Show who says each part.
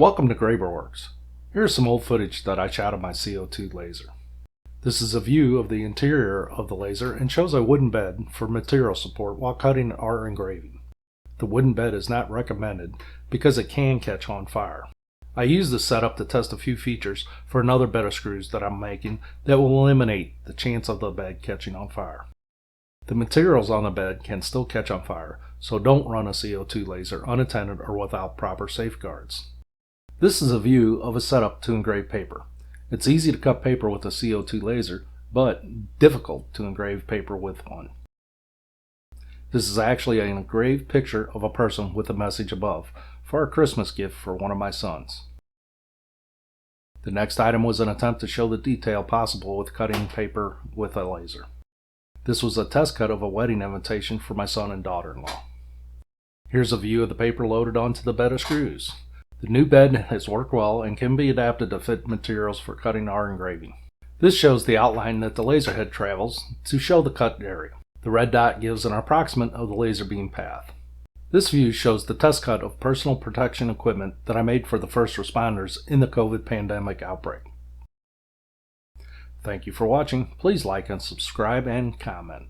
Speaker 1: Welcome to Werks. Here's some old footage that I shot of my CO2 laser. This is a view of the interior of the laser and shows a wooden bed for material support while cutting or engraving. The wooden bed is not recommended because it can catch on fire. I used this setup to test a few features for another bed of screws that I'm making that will eliminate the chance of the bed catching on fire. The materials on the bed can still catch on fire, so don't run a CO2 laser unattended or without proper safeguards. This is a view of a setup to engrave paper. It's easy to cut paper with a CO2 laser, but difficult to engrave paper with one. This is actually an engraved picture of a person with a message above for a Christmas gift for one of my sons. The next item was an attempt to show the detail possible with cutting paper with a laser. This was a test cut of a wedding invitation for my son and daughter-in-law. Here's a view of the paper loaded onto the bed of screws. The new bed has worked well and can be adapted to fit materials for cutting or engraving. This shows the outline that the laser head travels to show the cut area. The red dot gives an approximate of the laser beam path. This view shows the test cut of personal protection equipment that I made for the first responders in the COVID pandemic outbreak. Thank you for watching. Please like and subscribe and comment.